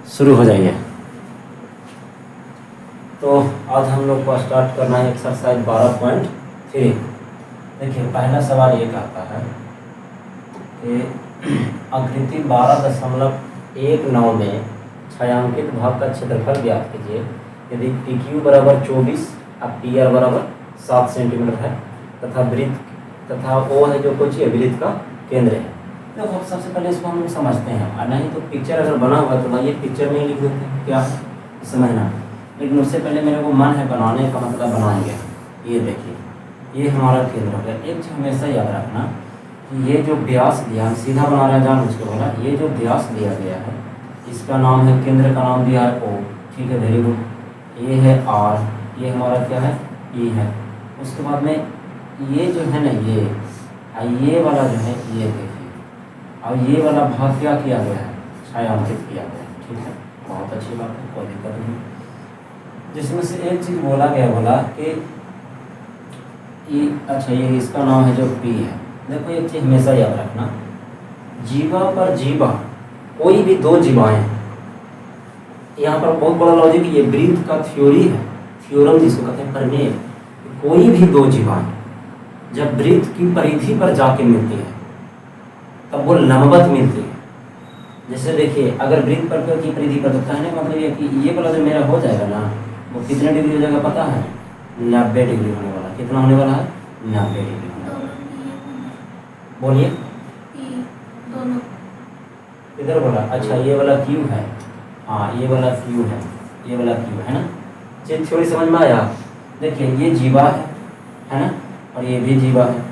शुरू हो जाइए। तो आज हम लोग को स्टार्ट करना है एक्सरसाइज 12.3। देखिए पहला सवाल ये कहता है कि आकृति 12.19 में छायांकित भाग का क्षेत्रफल ज्ञात कीजिए। यदि पी क्यू बराबर 24 और पी आर बराबर 7 सेंटीमीटर है तथा वृत्त तथा ओ है जो कुछ वृत्त का केंद्र है। तो सबसे पहले इसको हम लोग समझते हैं, और नहीं तो पिक्चर अगर बना हुआ है तो भाई ये पिक्चर में ही लिख देते हैं, क्या समझना। लेकिन उससे पहले मेरे को मन है बनाने का, मतलब बनाएंगे। ये देखिए ये हमारा केंद्र हो गया। एक चीज़ हमेशा याद रखना कि ये जो व्यास दिया, हम सीधा बना रहे हैं जान उसको बोला, ये जो व्यास दिया गया है इसका नाम है, केंद्र का नाम दिया है ओ, ठीक है, वेरी गुड। ये है आर, ये हमारा क्या है ई है। उसके बाद में ये जो है ना ये वाला जो है ये देखिए, और ये वाला भाग क्या किया गया है, छायांकित किया गया है, ठीक है, बहुत अच्छी बात है, कोई दिक्कत नहीं। जिसमें से एक चीज़ बोला गया, बोला कि अच्छा ये इसका नाम है जो पी है। देखो एक चीज़ हमेशा याद रखना, जीवा पर जीवा, कोई भी दो जीवाएं, यहाँ पर बहुत बड़ा लॉजिक, ये वृत्त का थ्योरी है, थ्योरम जिसको कहते हैं प्रमेय। कोई भी दो जीवाएं जब वृत्त की परिधि पर जाके मिलती है तब वो लंबवत मिलती है। जैसे देखिए अगर वृत्त पर की परिधि पर, तो कहने का मतलब ये कि ये वाला जो मेरा हो जाएगा ना, वो कितने डिग्री हो जाएगा पता है, 90 डिग्री होने वाला। कितना होने वाला है, 90 डिग्री होने वाला। बोलिए दोनों किधर बोला, अच्छा ये वाला क्यू है, हाँ ये वाला क्यू है, ये वाला क्यू है ना। चीज थोड़ी समझ में आया। देखिए ये जीवा है ना, और ये भी जीवा है,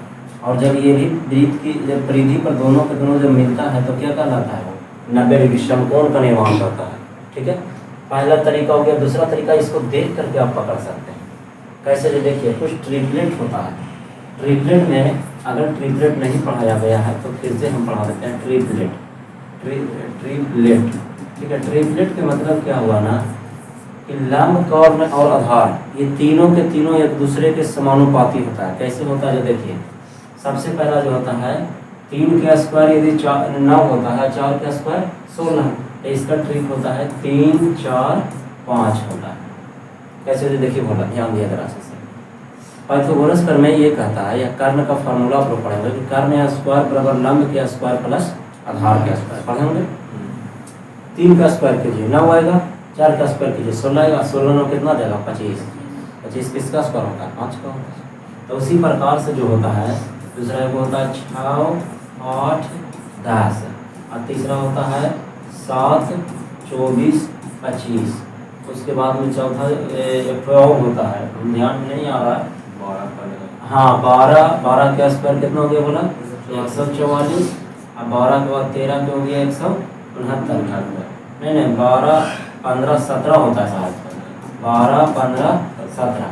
और जब ये भी वृत्त की जब परिधि पर दोनों के दोनों जब मिलता है तो क्या कहलाता है, वो 90 डिग्री समकोण का निर्माण करता है, ठीक है। पहला तरीका हो गया। दूसरा तरीका इसको देख करके आप पकड़ सकते हैं। कैसे, जो देखिए कुछ ट्रिपलेट होता है, ट्रिपलेट में अगर ट्रिपलेट नहीं पढ़ाया गया है तो फिर से हम पढ़ा देते हैं। ट्रिपलेट ठीक है। ट्रिपलेट का मतलब क्या हुआ ना कि लंब, कर्ण और आधार, ये तीनों के तीनों एक दूसरे के समानुपाती होता है। कैसे होता है, जो देखिए सबसे पहला जो होता है 3 का स्क्वायर यदि 9 होता है, 4 का स्क्वायर 16, तो इसका ट्रिक होता है 3 4 5 होता है। कैसे, जो देखिए बोला, ध्यान दिया जरा से। पाइथागोरस प्रमेय ये कहता है, या कर्ण का फार्मूला आप लोग पढ़ेंगे कि कर्ण स्क्वायर बराबर लंब के स्क्वायर प्लस आधार के स्क्वायर, पढ़ेंगे। 3 का स्क्वायर कीजिए 9 आएगा, 4 का स्क्वायर कीजिए 16 आएगा, 16 9 कितना जाएगा 25, 25 किसका स्क्वायर होता है, 5 का होता है। तो उसी प्रकार से जो होता है, दूसरा एक होता है 6 8 10, और तीसरा होता है 7 24 25। उसके बाद में चौथा 12 होता है, हम ध्यान में नहीं आ रहा है, हाँ 12 के स्क्वायर कितना हो गया बोला 144, और 12 के बाद 13 के हो गया 169, नहीं 12 15 17 होता है शायद, 12 15 17,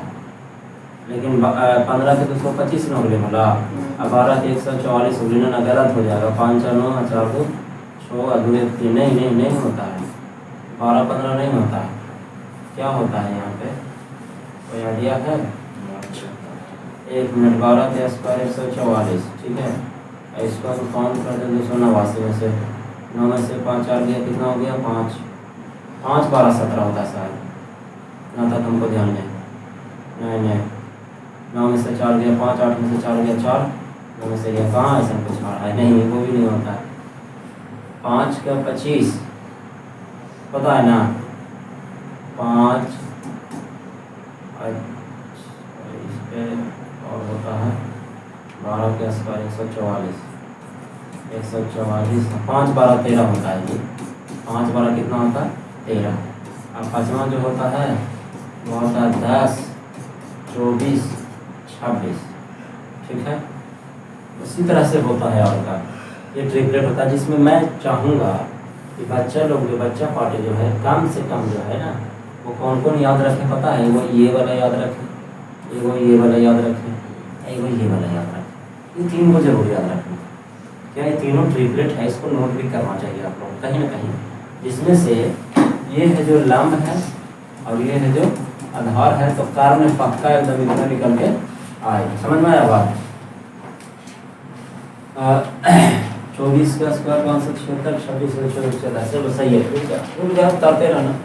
लेकिन 15 के 225 हो गए बोला, अब 12 के 144 हो गए ना, गलत हो जाएगा। 5 4 9 4 2 6 अधूरे 3, नहीं होता है, 12 15 नहीं होता है। क्या होता है यहाँ पे, कोई आइडिया है? 1 मिनट, 12 के स्क्वायर 144, ठीक है। इसको हम काउंट कर दें 289 में से 9 में से 5 4 गया, कितना हो गया 5 5 12 17 होता है शायद, ना था तुमको ध्यान में, नहीं 9 में से 4 गया 5, 8 में से 4 गया 4, 9 में से गया, कहाँ ऐसा कुछ आ रहा है, नहीं वो भी नहीं होता है। 5 का 25 पता है ना, 5 इस पे और होता है 12 के स्क्वायर 144, 5 12 13 होता है जी, 5 12 कितना होता है 13। अब पाँचवा जो होता है वो होता है 10 24 26, ठीक है। उसी तरह से होता है और का ये ट्रिपलेट होता है, जिसमें मैं चाहूँगा कि बच्चा लोग जो बच्चा पार्टी जो है कम से कम जो है ना, वो कौन कौन याद रखें पता है, वो ये वाला याद रखें, वो ये वाला याद रखें, वो ये वाला याद रखें। इन 3 को जरूर याद रखें। क्या ये तीनों ट्रिपलेट है, इसको नोट भी करना चाहिए आप लोग कहीं ना कहीं, जिसमें से ये है जो लंब है और ये है जो आधार है, तो कारण पक्का एकदम इतना निकल के आए। समझ में आया बात? 24 का स्क्वायर 576, 26 का 24, चलो सही है। रुक जाओ उतारते रहना,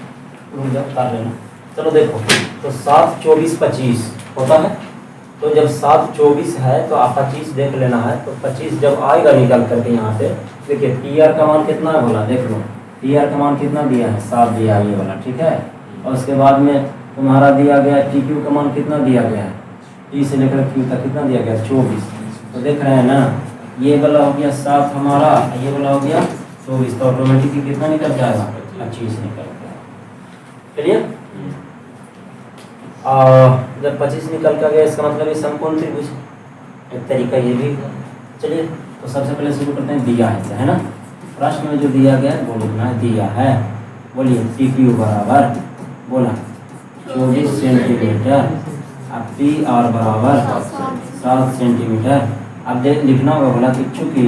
रुक जाओ उतार लेना। चलो देखो, तो 7 24 25 होता है। तो जब 7 24 है तो आप 25 देख लेना है। तो 25 जब आएगा निकल करके यहाँ पे, देखिए पी आर का मान कितना है बोला, देख लो पी आर का मान कितना दिया है, 7 दिया ये वाला, ठीक है। और उसके बाद में तुम्हारा दिया गया टी क्यू का मान कितना दिया गया है, टी से लेकर क्यू तक कितना दिया गया, 24। तो देख रहे हैं ना, ये वाला हो गया 7 हमारा, ये वाला हो गया 24। तो ऑटोमेटिकली कितना निकल जाएगा, 25 निकल जाएगा। चलिए, जब 25 निकल कर गया इसका मतलब ये समकोण त्रिभुज, एक तरीका ये भी। चलिए, तो सबसे पहले शुरू करते हैं दिया है, है ना। प्रश्न में जो दिया गया है वो लिखना है, दिया है। बोलिए टी क्यू बराबर, बोला 24 सेंटीमीटर, अब पी आर बराबर 7 सेंटीमीटर। अब लिखना होगा, बोला कि चूंकि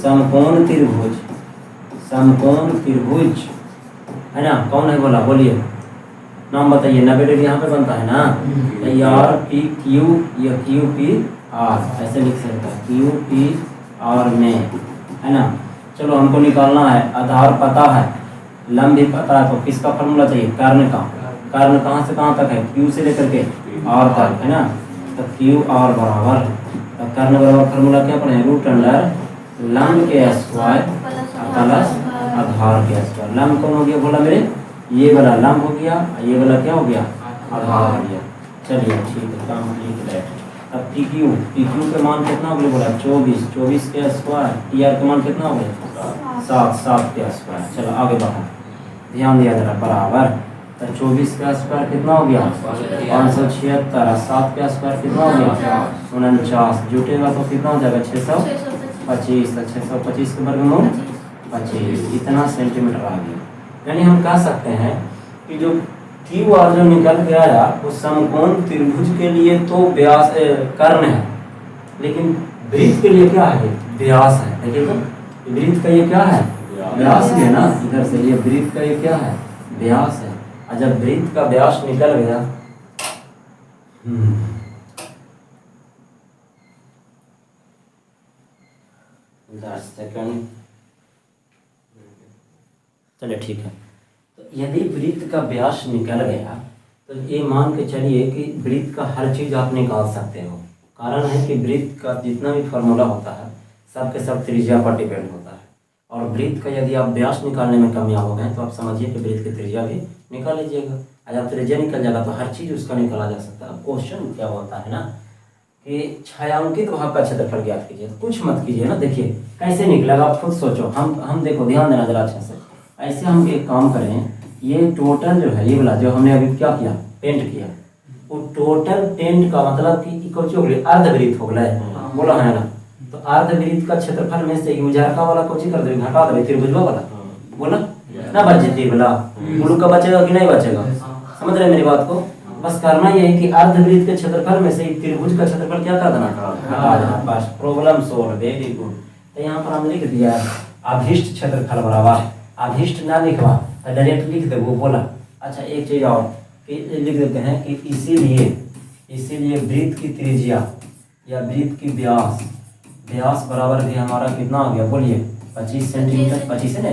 समकोण त्रिभुज, समकोण त्रिभुज है ना, कौन है बोला, बोलिए नाम बताइए। 90 डिग्री यहाँ पे बनता है ना, तो आर पी क्यू या क्यू पी आर ऐसे लिख सकते हैं, क्यू पी आर में, है ना। चलो हमको निकालना है, आधार पता है, लंब भी पता है, तो किसका फॉर्मूला चाहिए, कर्ण का। कर्ण कहाँ से कहाँ तक है, क्यू से लेकर के आर तक, है ना। तो क्यू आर बराबर, तो कर्ण बराबर फॉर्मूला क्या पढ़े, रूट अंडर लंब के स्क्वायर प्लस आधार के स्क्वायर। लंब कौन हो गया बोला मेरे, ये वाला लंब हो गया, ये वाला क्या हो गया, आधार हो गया। चलिए ठीक है, कंप्लीट। अब पी क्यू के मान कितना हो गया बोला, 24, 24 के स्क्वायर। टी आर का मान कितना हो गया, 7, 7 के स्क्वायर। चलो आगे बढ़ा, ध्यान दिया जरा, बराबर। तो 24 का स्क्वायर कितना हो गया, 576, 7 का स्क्वायर कितना हो गया, 49। जुटेगा तो कितना हो जाएगा, 625। तो 625 के वर्गमूल 25, इतना सेंटीमीटर आ गया। यानी हम कह सकते हैं कि जो क्यू आर जो निकल के आया वो समकोण त्रिभुज के लिए तो व्यास कर्ण है, लेकिन वृत्त के लिए क्या है, व्यास है। देखिए तो वृत्त का ये क्या है, व्यास है ना, इधर से ये वृत्त का ये क्या है, व्यास है। और जब वृत्त का व्यास निकल गया, सेकंड, चलिए ठीक है। तो यदि वृत्त का व्यास निकल गया तो ये मान के चलिए कि वृत्त का हर चीज़ आप निकाल सकते हो। कारण है कि वृत्त का जितना भी फार्मूला होता है सब के सब त्रिज्या पर डिपेंड होता है। और वृत्त का यदि आप व्यास निकालने में कामयाब हो गए तो आप समझिए कि वृत्त की त्रिज्या भी निकाल लीजिएगा। जब त्रिज्या निकल जाएगा तो हर चीज़ उसका निकाला जा सकता है। अब क्वेश्चन क्या होता है ना कि छायांकित भाग का क्षेत्रफल ज्ञात कीजिए। कुछ मत कीजिए ना, देखिए कैसे निकलेगा आप खुद सोचो। हम देखो, ध्यान देना जरा अच्छा से। ऐसे हम एक काम करें, ये टोटल जो है, ये वाला जो हमने अभी क्या किया, पेंट किया, वो टोटल टेंट का मतलब कि कुछ हो गया, अर्धवृत्त हो गया, बोला है ना। तो अर्धवृत्त का क्षेत्रफल में से उजारका वाला कुछ कर दे, घटा दे, त्रिभुज वाला बोला ना, बचे वाला मुल्क का बचेगा कि नहीं बचेगा, समझ रहे मेरी बात को। बस करना ये है कि अर्धवृत्त के क्षेत्रफल में से त्रिभुज का क्षेत्रफल क्या कर देना, हटा देना, बस प्रॉब्लम सोल्व, वेरी गुड। तो यहाँ पर हम लिख दिया अभिष्ट क्षेत्रफल बराबर, अभिष्ट ना लिखवा तो डायरेक्ट लिख दे वो बोला। अच्छा एक चीज और लिख देते हैं कि इसीलिए वृत्त की त्रिज्या या वृत्त की व्यास, व्यास बराबर भी हमारा कितना आ गया, बोलिए 25 सेंटीमीटर। 25 है ना।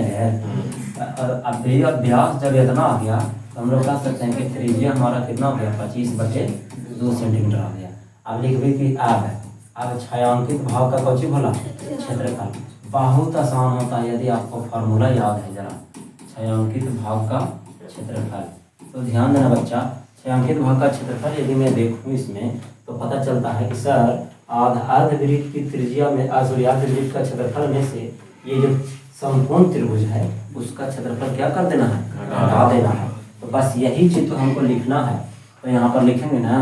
अब व्यास जब इतना आ गया तो हम लोग कह सकते हैं कि त्रिज्या हमारा कितना हो गया, 25/2 सेंटीमीटर आ गया। अब लिख भी कि अब छायांकित भाग का कौची बोला, क्षेत्रफल। बहुत आसान होता है यदि आपको फार्मूला याद है जरा, छायांकित भाग का क्षेत्रफल। तो ध्यान देना बच्चा, छायांकित भाग का क्षेत्रफल यदि मैं देखूँ इसमें तो पता चलता है कि सर अर्धवृत्त की त्रिज्या में अर्धवृत्त का क्षेत्रफल में से ये जो समकोण त्रिभुज है उसका क्षेत्रफल क्या कर देना है, घटा देना है। तो बस यही चीज तो हमको लिखना है। तो यहाँ पर लिखेंगे ना,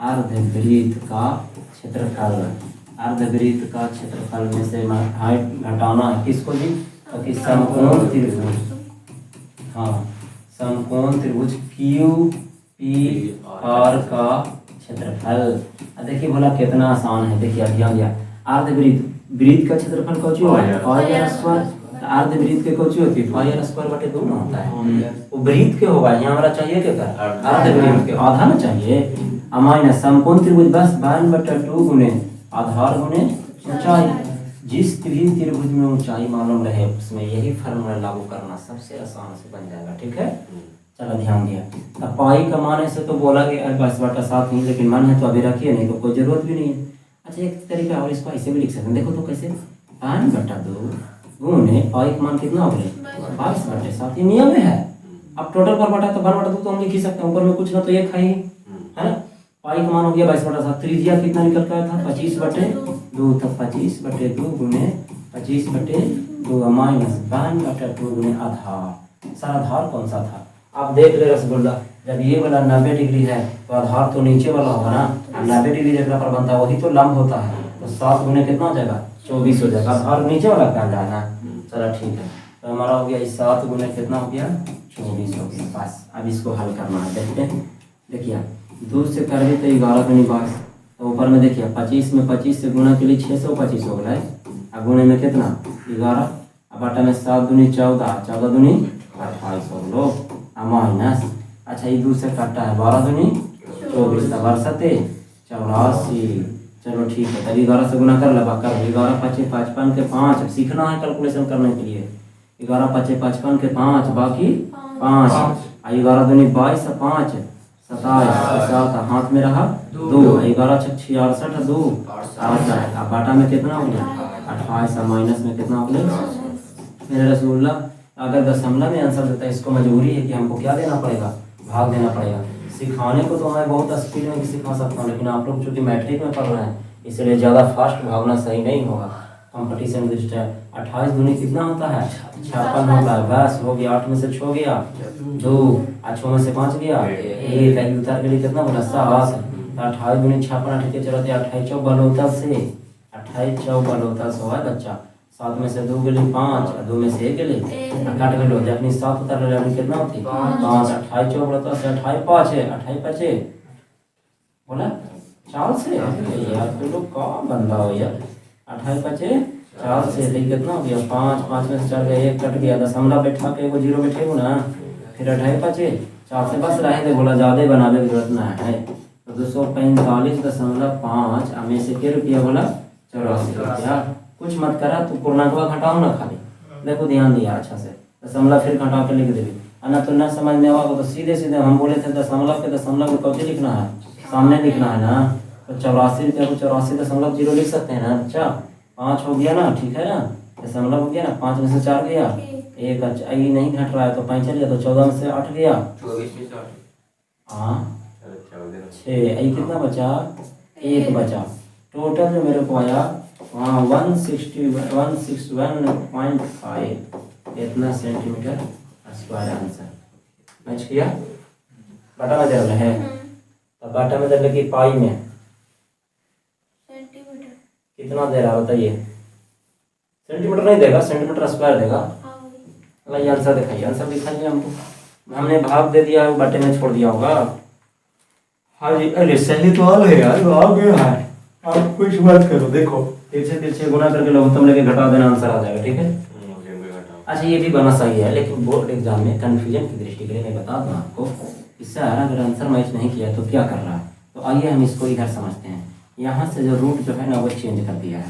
अर्धवृत्त का क्षेत्रफल, अर्धवृत्त का क्षेत्रफल में से हाइट घटाना है किसको जी, तो समकोण त्रिभुज, हाँ समकोण त्रिभुज क्यू पी आर का क्षेत्रफल। देखिए बोला कितना आसान है, देखिए ध्यान दिया। अर्धवृत्त का क्षेत्रफल कौची होगा, पाई आर स्क्वायर। अर्धवृत्त के कौची होती है, पाई आर स्क्वायर बटे 2 होता है। वो वृत्त के होगा, यहाँ हमारा चाहिए क्या कर, अर्धवृत्त के आधा ना चाहिए। माइनस समकोण त्रिभुज बस 1/2 गुने आधार गुने ऊंचाई। जिस भी त्रिभुज में ऊंचाई मालूम रहे उसमें यही फार्मूला लागू करना सबसे आसान से बन जाएगा। ठीक है, चलो ध्यान दिया। अब पाई का मान ऐसे तो बोला गया 22/7 ही, लेकिन मन है तो अभी रखिए, नहीं तो कोई जरूरत भी नहीं है। अच्छा एक तरीका और, इसको ऐसे भी लिख सकते हैं, देखो तो कैसे, 5/2 गुणे पाई का मान कितना हो गया 22/7, ये नियम में है। अब टोटल पर बटा तो 1/2 तो हम लिख ही सकते हैं, ऊपर में कुछ ना तो एक है ही, है ना। पाई का मान हो गया 22/7, त्रिज्या कितना निकल कर था 25/2, तब 25/2 गुणे 25/2 माइनस 1/2 गुणे आधार। सर आधार कौन सा था आप देख ले रसगुल्ला, जब ये वाला 90 डिग्री है तो आधार तो नीचे वाला होगा ना, 90 डिग्री जगह पर बनता है वही तो लंब होता है, तो 7 गुणे कितना हो जाएगा 24 हो जाएगा, आधार नीचे वाला क्या जाएगा। चलो ठीक है, तो हमारा हो गया 7 गुणे कितना हो गया 24 हो गया। बस अब इसको हल करना है, देखते हैं। देखिए 2 से कर भी तो 11 दूनी 22, तो ऊपर में देखिए 25 में 25 से गुना के लिए 625 हो गया है, अब गुणे में कितना 11, अब बटा में 7 दूनी 14, 14 दूनी 28 हो लो, माइनस, अच्छा ये 2 से काटा है 12 दूनी 24, तब 84। चलो ठीक है, तब 11 से गुना कर लो, कर 11 5 55 के 5, अब सीखना है कैलकुलेशन करने के लिए, 11 5 55 के 5 बाकी 5, 11 दूनी 22, 5 27, 7 हाथ में रहा 2, 11 6 66 2 68, अब बाटा में कितना हो गया 28, माइनस में कितना हो गया मेरे रसगुल्ला। अगर दशमलव में आंसर देता है, इसको मजबूरी है कि हमको क्या देना पड़ेगा, भाग देना पड़ेगा। सिखाने को तो मैं बहुत स्पीड में सिखा सकता हूँ, लेकिन आप लोग चूंकि मैट्रिक में पढ़ रहे हैं इसलिए ज़्यादा फास्ट भागना सही नहीं होगा, कंपटीशन दृष्टि। 28 दूनी कितना होता है 56 होता है, बस हो गया, 8 में से 6 गया 2, 6 में से 5 गया 1, उतार के लिए कितना बोला 7, 28 दूनी 56, 8 के चलते 28 चौक बलौता से 28 चौक बलौता से है बच्चा, 7 में से 2 गली 5, 2 में से 1 गली काट गली होती है, अपनी 7 उतार ले अपनी कितना होती 5, 28 चौक बलौता से 28 5 है 28 5 बोला 4 से यार, तो लोग कौन बंदा हो यार, 28 5 4 से लेकिन कितना हो गया 5, 5 में से 4 गया 1 कट गया, दशमलव बैठा के वो 0 बैठे ना, फिर 28 5 4 से बस रहे थे, बोला ज़्यादा बनाने की जरूरत ना है, तो 245.5 में से क्या रुपया बोला 84 रुपया। कुछ मत करा तो पूर्णांकवा घटाओ ना खाली, देखो ध्यान दिया अच्छा से, दशमलव फिर घटा के लिख देगी, अना तो न समझ में होगा तो सीधे सीधे हम बोले थे दशमलव के दशमलव को कौन लिखना है सामने लिखना है ना, तो 84 रुपया को 84.0 लिख सकते हैं ना। अच्छा 5 हो गया ना, ठीक है ना, दशमलव हो गया ना, 5 में से 4 गया 1, अच्छा ये नहीं घट रहा है तो 5 चल गया, तो 14 में से 8 गया, हाँ 6, ये कितना बचा 1 बचा, टोटल जो मेरे को आया वहाँ 161.5 इतना सेंटीमीटर स्क्वायर आंसर मैच किया। बाटा में दे रहे हैं, अब बाटा में दे रहे कि पाई में सेंटीमीटर कितना दे रहा बताइए, सेंटीमीटर नहीं देगा, सेंटीमीटर स्क्वायर देगा। ये आंसर दिखाइए, आंसर दिखाइए हमको, हमने भाग दे दिया है, बाटे में छोड़ दिया होगा। हाँ जी, अरे सही तो आ गया यार, आ गया है, आप कुछ मत करो, देखो तिरछे गुना करके लघुत्तम लेके घटा देना, आंसर आ जाएगा। ठीक है, अच्छा ये भी बना सही है, लेकिन बोर्ड एग्जाम में कन्फ्यूजन की दृष्टि के लिए मैं बता दूं आपको, इससे अगर आंसर मैच नहीं किया तो क्या कर रहा है, तो आइए हम इसको इधर समझते हैं। यहाँ से जो रूट जो है ना वो चेंज कर दिया है,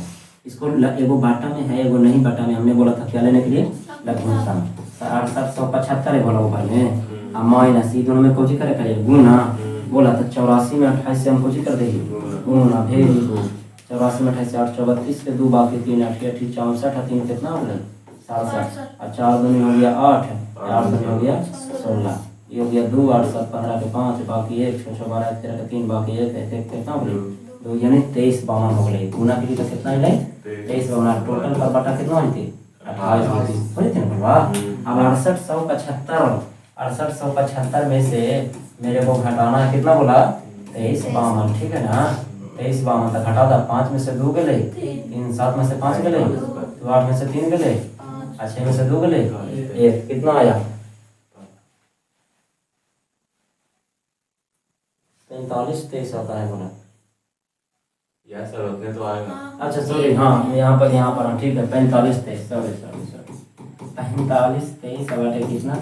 इसको एगो बाटा में है एगो नहीं बाटा में, हमने बोला था क्या लेने के लिए लघुत्तम, 775 बोला ऊपर में, अब माइनस ये दोनों में कोची करे करिए गुना, बोला था 84 में 28 से हम कोची कर देंगे गुना, भेज 84 में 28 से 8 34 के 2 बाकी 3 8 8 64 3 कितना हो गया 67, और 4 दूनी हो गया 8, 8 दूनी हो गया 16, ये हो गया 2 8 7 15 के 5 बाकी 1 6 6 12 13 के 3 बाकी 1 कितना हो गया 2, यानी 23 52 हो गए, गुना के लिए तो कितना है 23 52, टोटल पर बटा कितना हुई थी 28 हुई थी, बोले थे ना। अब 6875 में से मेरे को घटाना है कितना बोला 23 52, ठीक है ना, 23 52 तक घटा था, 5 में से 2 गले 3, 7 में से 5 गले तो 8 में से 3 गले, 6 में से 2 गले 1, कितना आया 45 23 आता है बोला, सर उतने तो आएगा। अच्छा सॉरी, हाँ यहाँ पर हाँ ठीक है 45 23 सॉरी 45 23 बटे कितना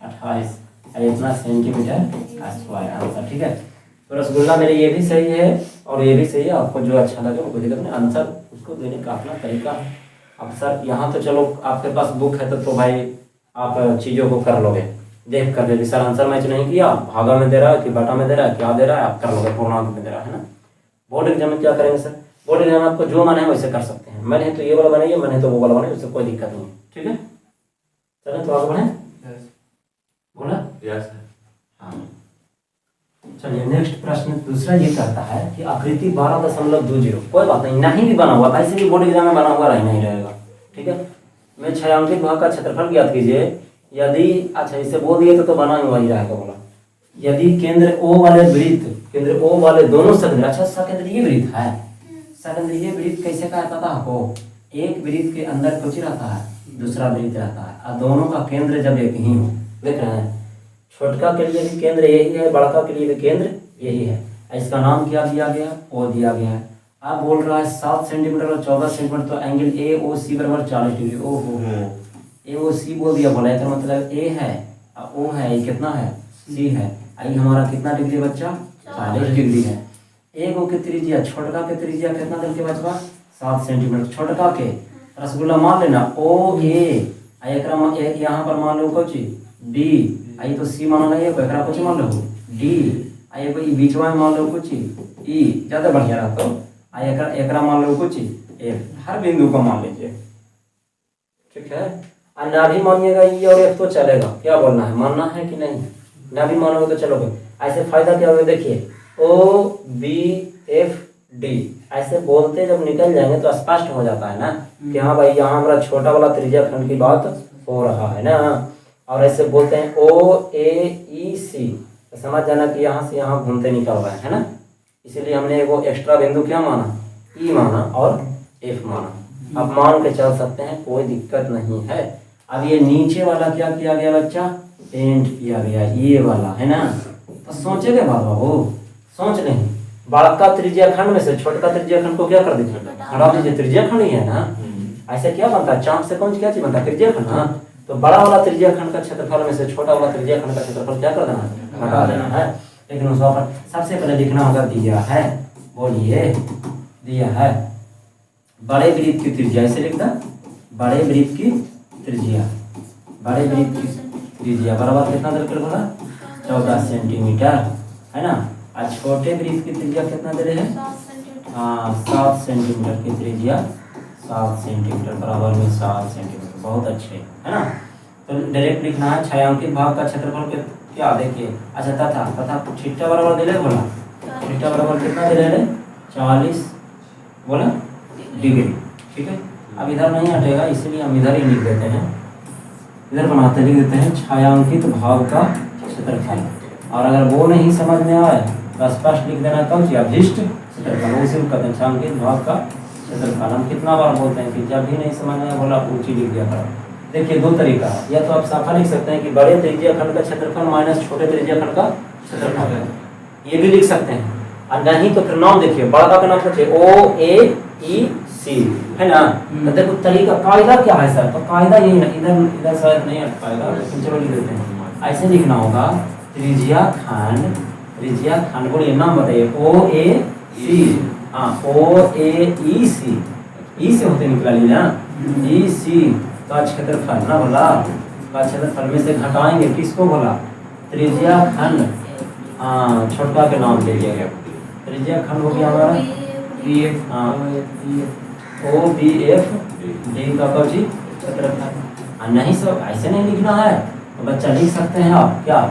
28, इतना सेंटीमीटर स्क्वायर आंसर। ठीक है, तो रसगुल्ला मेरे ये भी सही है और ये भी सही है, आपको जो अच्छा लगे वो दिक्कत नहीं, आंसर उसको देने का अपना तरीका अब सर यहाँ तो चलो आपके पास बुक है तो भाई आप चीज़ों को कर लोगे, देख कर ले सर आंसर मैच नहीं किया, भागा में दे रहा है कि बटा में दे रहा है, क्या दे रहा है, आप कर लोगे, पूर्णांक में दे रहा है ना। बोर्ड एग्जाम में क्या करेंगे सर, बोर्ड एग्जाम में आपको जो मन है वैसे कर सकते हैं, मैंने तो ये वाला बनाइए, मैंने तो वो वाला बनाइए, उससे कोई दिक्कत नहीं है, ठीक है। चलें तो आगे बढ़ें, बोला यस हाँ। चलिए नेक्स्ट प्रश्न दूसरा ये कहता है कि आकृति 12.20, कोई बात नहीं, नहीं भी बना हुआ ऐसे भी बोर्ड एग्जाम में बना हुआ नहीं रहेगा, ठीक है। मैं छायांकित भाग का क्षेत्रफल ज्ञात कीजिए, यदि अच्छा इसे बोल दिए तो बना हुआ ही रहेगा, बोला यदि केंद्र O वाले वृत्त, केंद्र O वाले दोनों सकेंद्र, अच्छा सकेंद्रीय वृत्त है, सकेंद्रीय वृत्त कैसे कहा जाता है आपको, एक वृत्त के अंदर कुछ रहता है, दूसरा वृत्त रहता है, और दोनों का केंद्र जब एक ही हो, देख रहे हैं, छोटका के लिए भी केंद्र यही है, बड़का के लिए भी केंद्र यही है, इसका नाम क्या दिया गया, ओ दिया गया है। आप बोल रहा है 7 सेंटीमीटर और 14 सेंटीमीटर, तो एंगल AOC बराबर 40 डिग्री, ओहो AOC बोल दिया, बोला तो मतलब A है और O है, ये कितना है, C है, आई हमारा कितना डिग्री बच्चा, 40 डिग्री है। एक O की त्रिज्या, छोटका के त्रिज्या कितना दिन के बचवा, 7 सेंटीमीटर, छोटका के रसगुल्ला मान लेना OA, यहाँ पर मान लो कुछ D, आई तो C माना नहीं है, एकरा कुछ मान लो D, आई कोई बीचवा में मान लो कुछ E, ज्यादा बढ़िया रहता हो, आई एकरा मान लो कुछ F, हर बिंदु को मान लीजिए, ठीक है। और ना भी मानिएगा E और F तो चलेगा, क्या बोलना है, मानना है कि नहीं, ना भी मानोगे तो चलोगे। ऐसे फायदा क्या होगा, देखिए OBFD ऐसे बोलते जब निकल जाएंगे तो स्पष्ट हो जाता है ना कि हाँ भाई यहाँ हमारा छोटा वाला त्रिज्या खंड की बात हो रहा है ना। और ऐसे बोलते हैं OAEC, तो समझ जाना कि यहाँ से यहाँ घूमते निकल रहे हैं ना, इसीलिए हमने वो एक्स्ट्रा बिंदु क्या माना, E माना और F माना। अब मान के चल सकते हैं, कोई दिक्कत नहीं है। अब ये नीचे वाला क्या किया गया बच्चा, पेंट किया गया, ये वाला है ना, तो सोचेगा बाबा वो सोच नहीं, बड़का त्रिज्या खंड में से छोटका त्रिज्या खंड को क्या कर दीजिए, हटा दीजिए, त्रिज्या खंड ही है ना, ऐसे क्या बनता है, चाप से कौन क्या चीज बनता है, त्रिज्या खंड ना, तो बड़ा वाला त्रिज्या खंड का क्षेत्रफल में से छोटा वाला त्रिज्या खंड का क्षेत्रफल क्या कर देना, हटा देना है। लेकिन उस पर सबसे पहले लिखना होगा, दिया है, बोलिए दिया है बड़े वृत्त की त्रिज्या, ऐसे लिखना, बड़े वृत्त की त्रिज्या, बड़े वृत्त की त्रिज्या बराबर कितना दे बोला, 14 सेंटीमीटर है ना, और छोटे वृत्त की त्रिज्या कितना दे रहे हैं, 7 सेंटीमीटर की त्रिज्या, 7 सेंटीमीटर बराबर में 7 सेंटीमीटर, बहुत अच्छे है ना। तो डायरेक्ट लिखना है, छायांकित भाग का क्षेत्रफल के क्या देखिए, अच्छा तथा थीटा बराबर दे रहे बोला, थीटा बराबर कितना दे रहे, 40 बोला डिग्री, ठीक है। अब इधर नहीं हटेगा, इसलिए हम इधर ही लिख देते हैं, इधर बनाते लिख देते हैं छायांकित भाग का क्षेत्रफल। और अगर वो नहीं समझ में आए तो स्पष्ट लिख देना, कौन सी अभिष्ट क्षेत्रफल, उसी को कहते हैं छायांकित भाग का क्षेत्रफल। हम कितना बार बोलते हैं कि जब भी नहीं समझ में आए बोला ऊंची लिख दिया करो। देखिए दो तरीका है, या तो आप साफा लिख सकते हैं कि बड़े त्रिज्या खंड का क्षेत्रफल माइनस छोटे त्रिज्या खंड का क्षेत्रफल है, ये भी लिख सकते हैं। और नहीं तो फिर नाम देखिए, बड़ा का नाम सोचिए OAEC है ना, तो देखो तरीका कायदा क्या है सर, तो कायदा यही ना, इधर शायद नहीं पाएगा, लेकिन चलो लिख देते हैं, ऐसे लिखना होगा, त्रिज्या खंड बोलिए, नाम बताइए, OAC, हाँ OAEC, ई से होते निकला ली ना, EC का क्षेत्रफल ना बोला, का क्षेत्रफल में से घटाएंगे किसको बोला, त्रिज्या खंड, हाँ छोटका के नाम ले लिया गया, त्रिज्या खंड हो गया हमारा OBFD का कौची क्षेत्रफल। नहीं सब ऐसे नहीं लिखना है, तो बच्चा लिख सकते हैं आप क्या,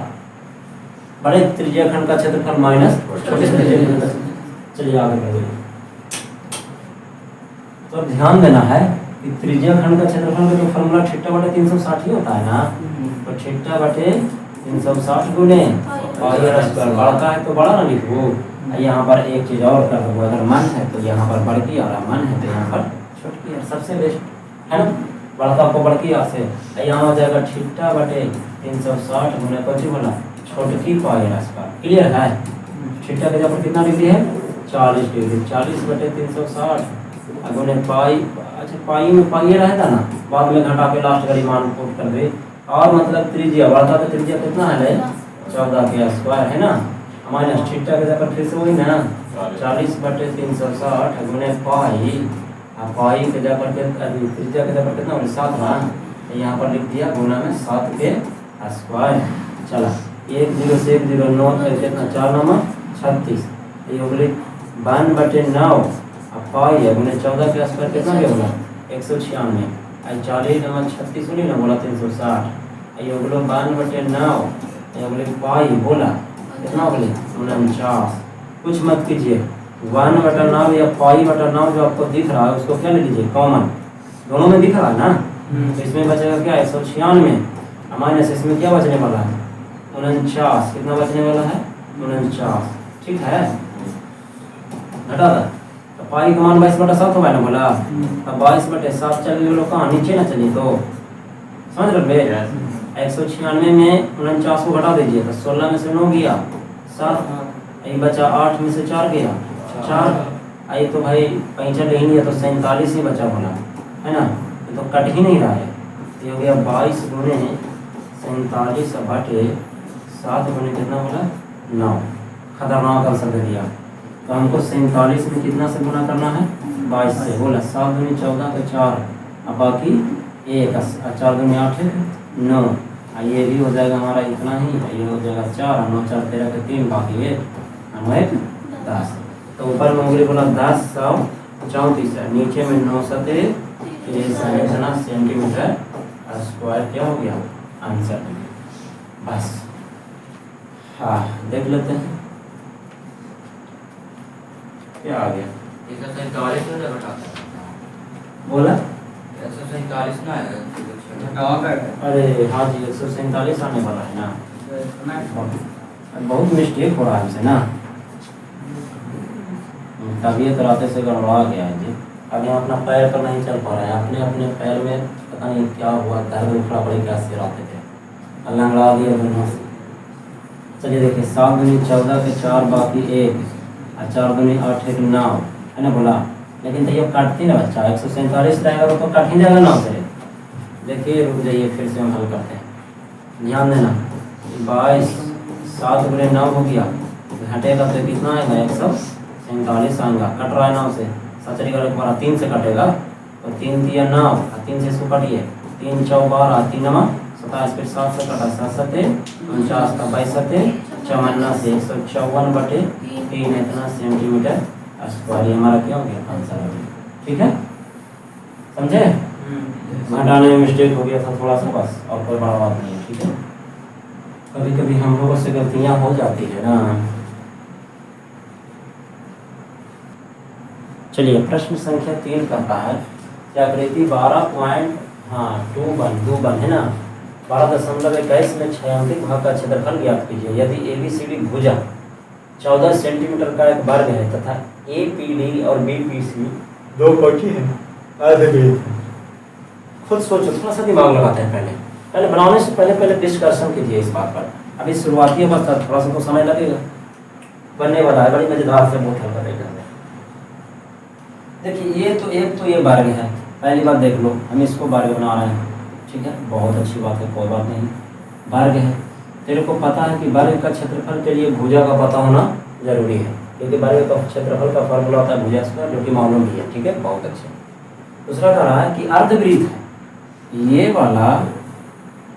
बड़े त्रिज्या खंड का क्षेत्रफल माइनस छोटे त्रिज्या खंड का। चलिए आगे बढ़िए, तो ध्यान देना है कि त्रिज्या खंड का क्षेत्रफल का जो फॉर्मूला थीटा बटे 360 ही होता है ना, तो थीटा बटे 360 गुने पाई आर स्क्वायर, बड़ा है तो बड़ा ना लिखो, यहाँ पर एक चीज और कर दो, अगर मन है तो यहाँ पर बड़की और मन है तो यहाँ पर छोटकी, और सबसे बेस्ट है ना, बड़का को बड़की और से, यहाँ हो जाएगा थीटा बटे 360 गुने कुछ बोला छोटकी पाई आर स्क्वायर, क्लियर है। थीटा के जगह पर कितना डिग्री है, 40 डिग्री, 40 बटे 360 गुने पाई, अच्छा पाई में पाई रहता ना, बाद में घटा के लास्ट घड़ी मान पुट कर दे, और मतलब त्रिज्या बड़ा का त्रिज्या कितना है, 14 के स्क्वायर है ना, माइनस थीटा के जगह फिर से वही ना, 40 बटे 360 गुने पाई, अब पाई के जगह पर त्रिज्या के जगह पर कितना बोले 7 ना, तो यहाँ पर लिख दिया गुना में 7 के स्क्वायर। चला 1 0 से 1 0 9 कितना 4 9 36, ये बोले 52/9। अब पाई है बोले 14 के स्क्वायर कितना क्या बोला 196, 40 9 36 सुनी ना बोला 360, ये बोलो 52/9, ये बोले पाई बोला कितना बोले 49। कुछ मत कीजिए, 1/9 या पाई/9 जो आपको दिख रहा है उसको क्या ले लीजिए कॉमन, दोनों में दिख रहा है ना, तो इसमें बचेगा क्या 196 माइनस इसमें क्या बचने वाला है 49, कितना बचने वाला है 49, ठीक है। घटा था तो पाई का मान 22/7 होगा ना बोला, अब 22/7 चल लो कहाँ नीचे ना चलिए तो समझ रहे 196 में 49 को घटा दीजिए तो 16 में से 9 गया 7, ये बचा 8 में से 4 गया 4, आई तो भाई 65 ही नहीं है तो 47 ही बचा बोला है ना, ये तो कट ही नहीं रहा है, ये हो गया 22 गुने 47/7 गुने कितना बोला 9, खतरनाक आंसर दे दिया। तो हमको 47 में कितना से गुना करना है 22 से, बोला 7 दूनी 14 तो 4, अब बाकी 1 4 दूनी 8 9, ये भी हो जाएगा हमारा इतना ही, ये हो जाएगा 4 9 4 13 के 3 बाकी 1 9 10। तो ऊपर में उंगली बोला 10 100 34 है, नीचे में 9 सते इतना सेंटीमीटर स्क्वायर क्या हो गया आंसर। बस हाँ देख लेते हैं क्या आ गया 147 में घटाता बोला 147 ना है अरे हाँ जी 147 आने वाला है ना, बहुत मिस्टेक हो रहा है हमसे ना, तबीयत रात से गड़बड़ा गया है जी। अभी हम अपना पैर पर नहीं चल पा रहे हैं, अपने अपने पैर में पता नहीं क्या हुआ, दर्द उखड़ा पड़े क्या से आते थे, अल्लाह लड़ा दिया दोनों से। चलिए देखिए 7 दूनी 14 के 4 बाकी 1 और 4 दूनी 8 1 9 है ना बोला, लेकिन तो ये काटती ना बच्चा 147 रहेगा तो काट ही जाएगा 9 से। देखिए रुक जाइए फिर से हम हल करते हैं, ध्यान देना 22 7 गुने 9 हो गया, घटेगा तो कितना आएगा 147 आएगा, कट रहा है 9 से सचरी का तुम्हारा 3 से कटेगा तो 3 दिया 9 और 3 से इसको काटिए 3 4 12 3 9 27 फिर 7 से कटा 7 7 49 का 22 7 54 से 154/3 इतना सेंटीमीटर स्क्वायर हमारा क्या हो गया आंसर हो गया, ठीक है समझे। घटाने में मिस्टेक हो गया था थोड़ा सा बस, और कोई बड़ा बात नहीं है, ठीक है। कभी कभी हम लोगों से गलतियां हो जाती है ना। चलिए प्रश्न संख्या 3 कहता है कि आकृति 12.21 है ना 12.21 में 6 अंकित भाग का क्षेत्रफल ज्ञात कीजिए। यदि ABCD भुजा 14 सेंटीमीटर का एक वर्ग है तथा APD और BPC दो कोटि है अर्धवृत्त है। खुद सोचो, थोड़ा सा दिमाग लगाते हैं, पहले बनाने से पहले डिस्कशन कीजिए इस बात पर। अभी शुरुआती अवस्था थोड़ा सा तो समय लगेगा, बनने वाला है, बड़ी मजेदार से बहुत हल्का तरीका है। देखिए एक तो ये वर्ग है, पहली बात देख लो, हम इसको वर्ग बना रहे हैं, ठीक है, बहुत अच्छी बात है, कोई बात नहीं, वर्ग है। तेरे को पता है कि वर्ग का क्षेत्रफल के लिए भुजा का पता होना जरूरी है, क्योंकि वर्ग का क्षेत्रफल का फॉर्मूला होता है भुजा स्क्वायर, जो कि मालूम भी है, ठीक है, बहुत अच्छे। दूसरा कह रहा है कि अर्धवृत्त है, ये वाला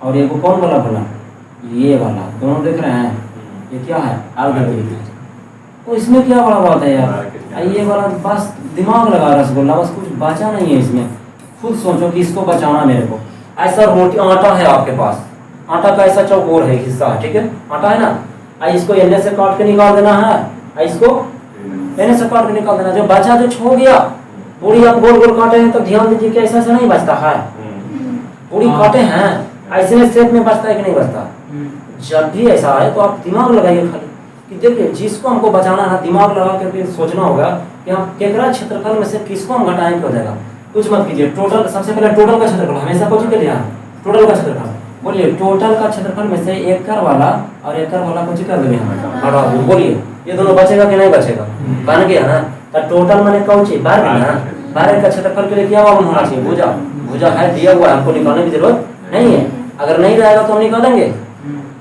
और ये को कौन वाला बोला, ये वाला, दोनों देख रहे हैं, ये क्या है अर्धवृत्त। तो इसमें क्या बड़ा बात है यार, ये वाला बस दिमाग लगा रसगुल्ला, बस कुछ बचा नहीं है इसमें। खुद सोचो कि इसको बचाना मेरे को, ऐसा रोटी आटा है आपके पास, आटा का ऐसा चौकोर है हिस्सा है, ठीक है, आटा है ना, इसको एने से काट के निकाल देना है, इसको एने से काट के निकाल देना, जो बचा जो छो गया, पूरी आप गोल गोल काटे हैं तो ध्यान दीजिए कि ऐसा नहीं बचता है, पूरी काटे हैं ऐसे शेप में बचता है कि नहीं बचता। जब भी ऐसा है तो आप दिमाग लगाइए खाली कि देखिए जिसको हमको बचाना है, दिमाग लगा करके सोचना होगा कि हम केकरा क्षेत्रफल में से किसको हम घटाएं क्या हो जाएगा। कुछ मत कीजिए, टोटल, सबसे पहले टोटल का क्षेत्रफल, हमेशा कुछ के लिए टोटल का क्षेत्रफल बोलिए, टोटल का क्षेत्रफल में से एकड़ वाला और एकड़ वाला कुछ कर देंगे हम, बोलिए ये दोनों बचेगा कि नहीं बचेगा, बन गया ना। तो टोटल मैंने कौन सी वर्ग ना, वर्ग का क्षेत्रफल के लिए क्या मालूम होना चाहिए, भुजा, भुजा है दिया हुआ है, हमको निकालने की जरूरत नहीं है, अगर नहीं रहेगा तो हम निकालेंगे,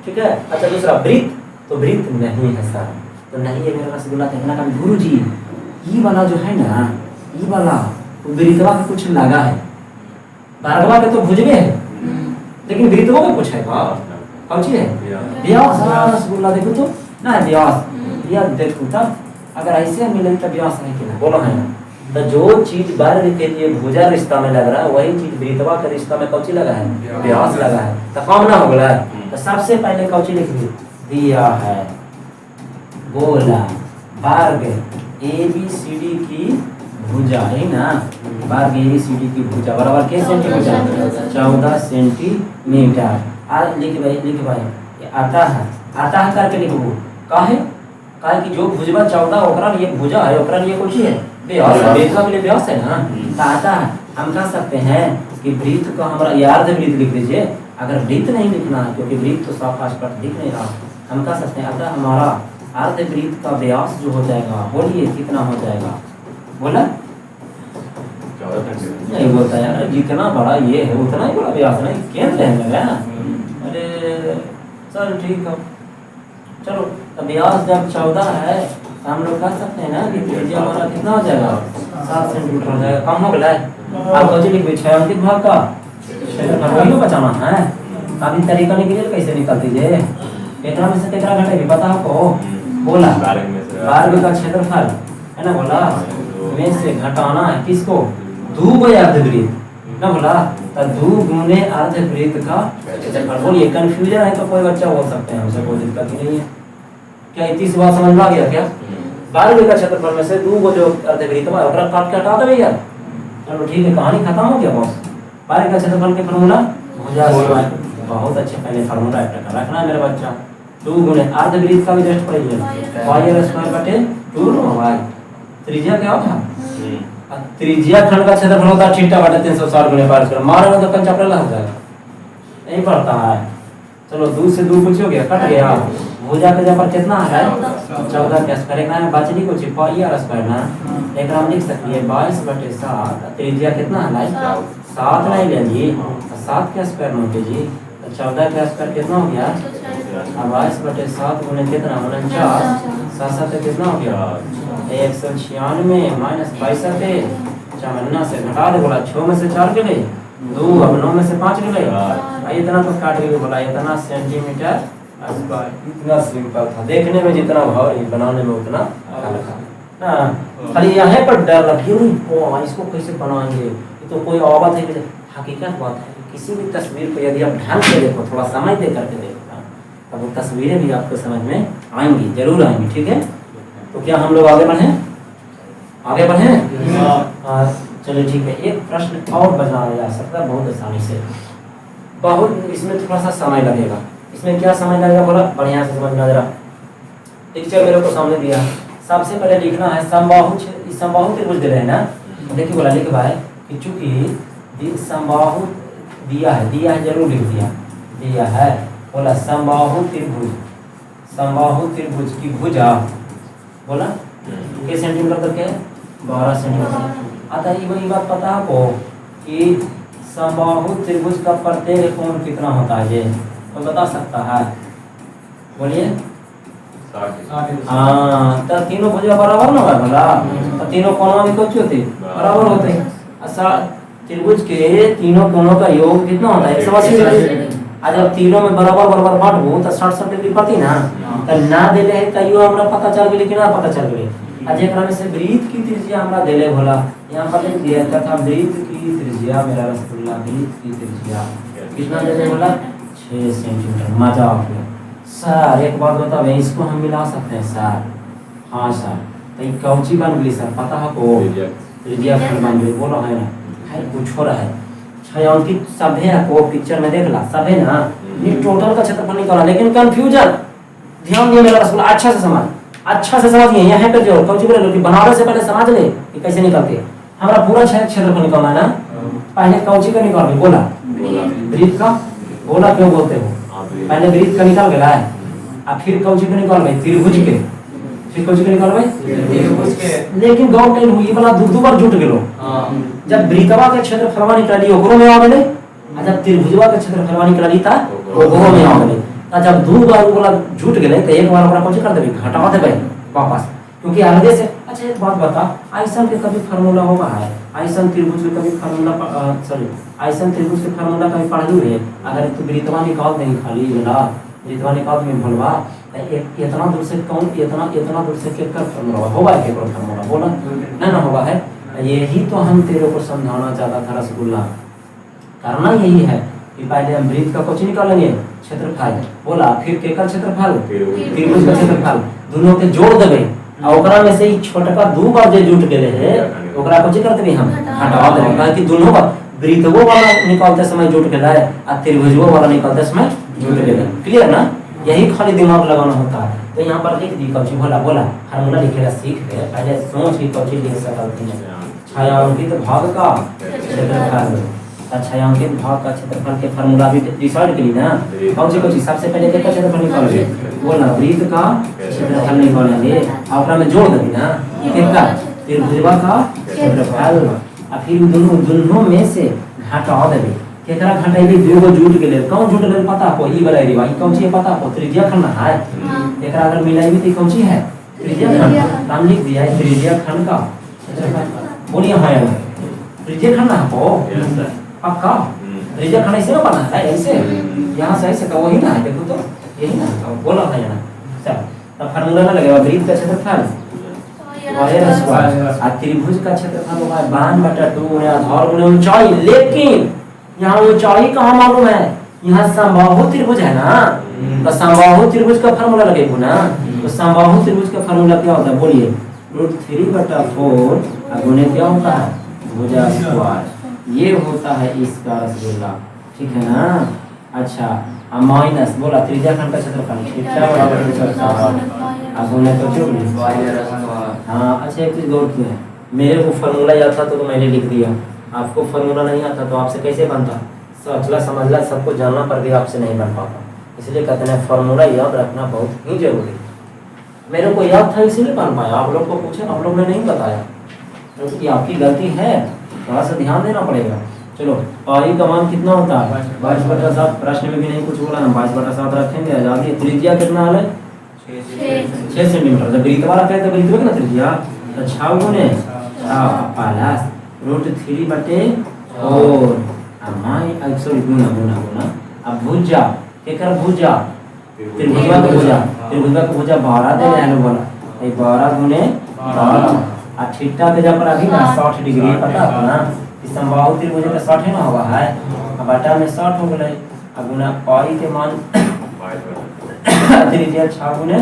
ठीक है। अच्छा दूसरा वृत्त, तो वृत्त नहीं है सर, तो नहीं है मेरा रसगुल्ला कहना का गुरु जी, ये वाला जो है ना, ये वाला वो वृत्तवा के कुछ लगा है, भार्गवा के तो भुजगे है, लेकिन वृत्तवा के कुछ है का कौन चीज है व्यास। रसगुल्ला देखो तो ना है व्यास, या देखो तब अगर ऐसे मिले तो व्यास है कि ना, बोलो है ना। तो जो चीज वर्ग के लिए भुजा रिश्ता में लग रहा है वही चीज वृत्तवा के रिश्ता में कौची लगा है व्यास लगा है, तो कम ना हो गया है। तो सबसे पहले कौची लिख दिया है गोला वर्ग ABCD की भुजा है ना, वर्ग ABCD की भुजा बराबर के सेंटीमीटर 14 सेंटीमीटर। आज लिख भाई ये आता है करके लिखो काहे कि जो भुजवा 14 ओकरा लिए भुजा है, ओकरा लिए कुछ है व्यास, वृत्तवा के लिए व्यास है ना। तो आता है हम कह सकते हैं कि वृत्त का हमारा ये अर्ध वृत्त लिख दीजिए, अगर वृत्त नहीं लिखना है क्योंकि वृत्त तो साफ स्पष्ट दिख नहीं रहा, हम कह सकते हैं अतः हमारा अर्ध वृत्त का व्यास जो हो जाएगा, बोलिए कितना हो जाएगा, बोला नहीं बोलता यार, जितना बड़ा ये है उतना ही बड़ा व्यास नहीं केंद्र रहने लगा। अरे चल ठीक है, चलो तो व्यास जब 14 है तो हम लोग कह सकते हैं ना कि त्रिज्या हमारा कितना हो जाएगा 7 सेंटीमीटर हो जाएगा, कम हो गया है। आप कौन लिख 6 अंकित भाग का क्षेत्रफल बचाना है, अभी तरीका निकलिए कैसे निकलती है, कितना में से कितना घटेगी पता आपको, बोला वर्ग का क्षेत्रफल है ना, बोला में से घटाना है किसको, 2 को अर्धवृत्त ना, बोला तो 2 गुने अर्धवृत्त का क्षेत्रफल। बोलिए कंफ्यूजन है तो कोई बच्चा बोल सकते हैं, हमसे कोई दिक्कत नहीं है। क्या इतनी सी बात समझ में आ गया क्या, वर्ग का क्षेत्रफल में से 2 को जो अर्धवृत्त है ओकरा काट के हटा देबे यार। चलो ठीक है, कहानी खत्म हो गया बॉस। वर्ग का क्षेत्रफल के फार्मूला भुजा स्क्वायर, बहुत अच्छे पहले फार्मूला रखना है मेरा बच्चा। 2 गुने अर्धवृत्त का भी जस्ट पढ़िए y स्क्वायर बटे 2 y, त्रिज्या क्या होता है, त्रिज्या खंड का क्षेत्रफल होता है थीटा बटे 360 गुने पाई स्क्वायर, मारोगे तो कंचा पड़ेला हो जाएगा, नहीं पड़ता है। चलो 2 से 2 कुछ हो गया, कट गया। भुजा के जब पर कितना है 14 के स्क्वायर ना, बचनी कुछ पाई आर स्क्वायर ना, एक हम लिख सकते हैं 22/7, त्रिज्या कितना है 7 नहीं ले जी, 7 के स्क्वायर में कीजिए तो 14 के स्क्वायर कितना हो गया, 22/7 गुने कितना 49, 7 कितना हो गया 196 माइनस 62 54 से घटा दे, बोला 6 में से 4 गए 2, अब 9 में से 5 गए, इतना तो काट के बोला इतना सेंटीमीटर स्क्वायर। इतना सिंपल था, देखने में जितना भाव है बनाने में उतना हल्का ना। खाली यहाँ पर डर रखिए नहीं इसको कैसे बनाएंगे, ये तो कोई बात है कि हकीकत बात है। किसी भी तस्वीर को यदि आप ध्यान से देखो, थोड़ा समय दे करके देखो, तब वो तस्वीरें भी आपको समझ में आएंगी, जरूर आएंगी। ठीक है, तो क्या हम लोग आगे बढ़े, आगे बढ़े? चलिए ठीक है, एक प्रश्न और बनाया जा सकता है बहुत आसानी से, बहुत इसमें थोड़ा सा समय लगेगा। इसमें क्या समय लगेगा बोला, बढ़िया से समझना जरा। पिक्चर मेरे को सामने दिया, सबसे पहले लिखना है समबाहु त्रिभुज दे रहे हैं ना, देखिए बोला लिख भाई कि चूंकि समबाहु दिया है जरूर लिख दिया है, बोला समबाहु त्रिभुज की भुजा बोला कितने सेंटीमीटर करके 12 सेंटीमीटर। आता ये बात पता है आपको कि समबाहु त्रिभुज का प्रत्येक कोण कितना होता है, ये कोई बता सकता है, बोलिए। हाँ, तो तीनों भुजा बराबर ना होगा बोला, तो तीनों कोणों में कुछ होते बराबर होते हैं। अच्छा, त्रिभुज के तीनों कोणों का योग कितना होता है 180 डिग्री। आज जब तीनों में बराबर बांटबो तो 60 डिग्री पड़ती ना, तो ना देले है तैयो हमरा पता चल गेले कि ना पता चल गेले। आज एकरा में से वृत्त की त्रिज्या हमरा देले भोला, यहाँ पर लिख दिया तथा वृत्त की त्रिज्या मेरा रसगुल्ला वृत्त की त्रिज्या कितना देले बोला 6 सेंटीमीटर। मजा आ गया सर। एक बात बताओ, इसको हम मिला सकते हैं सर? हाँ सर। तो ये कौची बन गई सर पता है को, त्रिज्या खंड बन गई, बोलो है ना, है कुछ हो रहा है छायांकित सब है को पिक्चर में देख ला सब है ना, ये टोटल का क्षेत्रफल निकाला, लेकिन कंफ्यूजन ध्यान दिया मेरा रसगुल्ला, अच्छा से समझिए। यहाँ पे जो कौची बोले बनाने से पहले समझ ले कि कैसे निकलते हैं। हमारा पूरा क्षेत्रफल निकालना है ना, पहले कौची का निकाल बोला वृत्त का, बोला क्यों बोलते हो, पहले वृत्त का निकाल गया है, अब फिर कौची का निकाल गए त्रिभुज के, फिर कौची का निकाल गए त्रिभुज के। लेकिन गौर कहीं हुई वाला दो बार जुट गेलो, जब वृत्तवा के क्षेत्रफलवा निकाली ओकरो में आ गेले, आ जब त्रिभुजवा के क्षेत्रफलवा निकाली ता ओकरो में आ गेले। ता जब दो बार वाला जुट गेले तो एक बार ओकरा कौची कर देबे, घटा देबे वापस, क्योंकि अलगे से अच्छा एक बात बता, आइसन के कभी फार्मूला होगा है? आइसन त्रिभुज के कभी फार्मूला सॉरी आइसन त्रिभुज के फार्मूला कभी पढ़लू है? अगर तू वृत्तवा निकाल नहीं खाली वाला वृत्तवा निकाल में भूलवा इतना दूर से कौन इतना दूर से केकर फार्मूला होगा केकर फार्मूला बोला ना होगा है। यही तो हम तेरे को समझाना चाहता था रसगुल्ला। करना यही है कि पहले हम वृत्त का कुछ निकालेंगे क्षेत्रफल बोला, फिर केकर क्षेत्रफल त्रिभुज का क्षेत्रफल दोनों के जोड़ देबे और ओकरा में से ही छोटका दो बार जे जुट गेले है ओकरा कुछ कर देबे हम हटा देबे काहे कि दोनों बार वृत्तवो वाला निकालते समय जुट गेला है और त्रिभुजवो वाला निकालते समय जुट गेला। क्लियर ना? यही खाली दिमाग लगाना होता है। तो यहाँ पर लिख दी कौची बोला फार्मूला लिखेगा सीख गए, पहले सोच ही कौची लिख सकते हैं। छायांकित भाग का क्षेत्रफल, छायांकित भाग का क्षेत्रफल के फार्मूला भी डिसाइड करी ना। कौची सबसे पहले क्या क्षेत्रफल निकालेंगे बोला वृत्त का क्षेत्रफल निकालेंगे और ओकरा में जोड़ देंगे ना कितना त्रिभुजवा का क्षेत्रफल और फिर दोनों में से घटा देंगे। केकरा घटाइबे दुगो जुट गेले कौन जुट गेले पता को ई वाला रे भाई कौन सी पता को त्रिज्या खंड है। एकरा अगर मिलाइबे तो कौन सी है त्रिज्या खंड। नाम लिख दिया है त्रिज्या खंड का बोलिए हाँ यार त्रिज्या खंड है को पक्का त्रिज्या खंड ऐसे ना बना है ऐसे यहाँ से ऐसे का वही ना है देखो तो यही ना बोला था यार। चल तब फार्मूला ना लगेगा वृत्त का क्षेत्रफल और त्रिभुज का क्षेत्रफल होगा 52/2 आधार गुणे ऊंचाई। लेकिन यहाँ ऊंचाई कहाँ मालूम है? यहाँ समबाहु त्रिभुज है ना, तो समबाहु त्रिभुज का फार्मूला लगेगा ना। तो समबाहु त्रिभुज का फार्मूला क्या होता है बोलिए √3/4 गुणे क्या होता है भुजा स्क्वायर। ये होता है इसका रसगुल्ला, ठीक है ना। अच्छा माइनस बोला त्रिज्या खंड का क्षेत्रफल थीटा बराबर गुणे तो हाँ। अच्छा एक चीज गौर की है, मेरे को फार्मूला याद था तो मैंने लिख दिया, आपको फार्मूला नहीं आता तो आपसे कैसे बनता? सोचला समझला सबको जानना पर भी आपसे नहीं बन पाता। इसलिए कहते हैं फार्मूला याद रखना बहुत ही जरूरी। मेरे को याद था इसीलिए बन पाया, आप लोग को पूछे आप लोग ने नहीं बताया क्योंकि आपकी गलती है, थोड़ा सा ध्यान देना पड़ेगा। चलो पाई का मान कितना होता है 22/7। प्रश्न में भी नहीं कुछ बोला हम 22/7 रखेंगे। आजादी त्रिज्या कितना है 6 सेंटीमीटर। जब वृत्तवा रखे तो वृत्त ना त्रिज्या तो 6 गुणे प्लस √3/4 सॉरी गुना अब भुजा केकर भुजा त्रिभुजवा का भुजा 12 दे रहे हैं बोला 12 गुणे 12 और थीटा के जब पर अभी ना 60 डिग्री पता है ना इस समबाहु त्रिभुज का 60 है ना हुआ है अब बटा में 60 हो गए अब गुना पाई के मान त्रिज्या 6 गुणे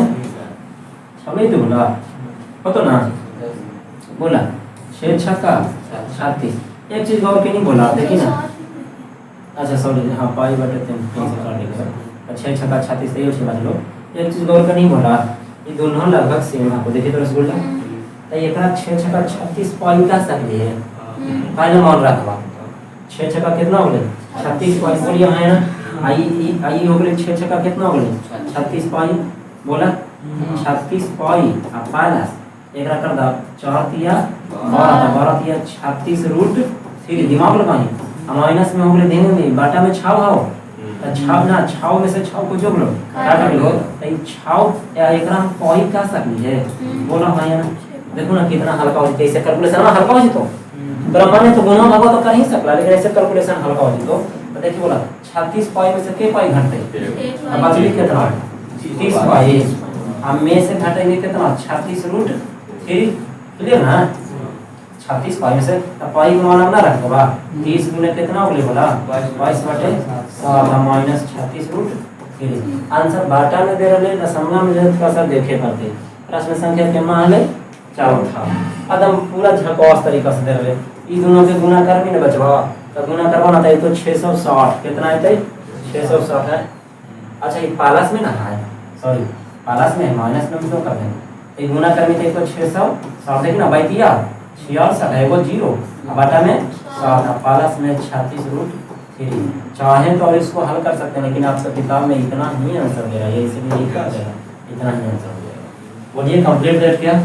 6 तो बोला पता ना बोला 6 छक्का 36। एक चीज गौर के नहीं बोला देखिए ना। अच्छा सॉरी हाँ पाई बटे 3 6 छक्का 36 सही हो समझ लो। एक चीज गौर का नहीं बोला ये दोनों लगभग सेम आपको देखिए तो रसगुल्ला तो एकरा 6 छक्का 36 पाई का सकली है पहले मान रखवा 6 छक्का कितना हो गए 36 पाई बोलिए है ना। आई हो गए 6 छक्का कितना हो गए 36 पाई बोला 36 पाई अब प्लस एकरा कर दा 4 तिया 12 36 √3 दिमाग लगाई माइनस में हो गए देंगे बाटा में 6 हो तो 6 ना 6 में से 6 को जोड़ लो काट लो तो 6 या एकरा हम पाई का सकली है बोला भाई ना। देखो ना कितना हल्का हो जैसे कैलकुलेशन में हल्का हो तो तोरा मन तो गुना भागो तो कर ही सकला लेकिन ऐसे कैलकुलेशन हल्का हो तो देखिए बोला 36 पाई में से के पाई घटते अब बचली कितना 30 पाई अब में से घटेंगे कितना 36 √3 क्लियर ना 36 पाई में से पाई का मान ना रख बा 30 गुने कितना हो गया बोला 22/7 माइनस 36 √3 आंसर बाटा में दे रहे दशमलव में थोड़ा सा देखे पड़ते प्रश्न संख्या के मान ले चौथा एकदम पूरा झकास तरीका से दे रहे ई दोनों के गुना कर भी ना बचवा तो गुना करवाना था तो 660 कितना है 660 है। अच्छा ये प्लस में ना है सॉरी प्लस में माइनस में तो कर देंगे ये गुना करनी थे तो 660 देखना बाई दिया 66 है वो 0 अब बटा में 7 प्लस में 36 √3 चाहे तो इसको हल कर सकते हैं लेकिन आपका किताब में इतना ही आंसर दे रहा है इसलिए ये कर देगा इतना ही आंसर दे रहा बोलिए कंप्लीट कर क्या।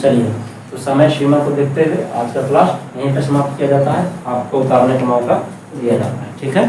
चलिए तो समय सीमा को देखते हुए आज का क्लास यहीं पर समाप्त किया जाता है, आपको उतारने का मौका दिया जाता है। ठीक है।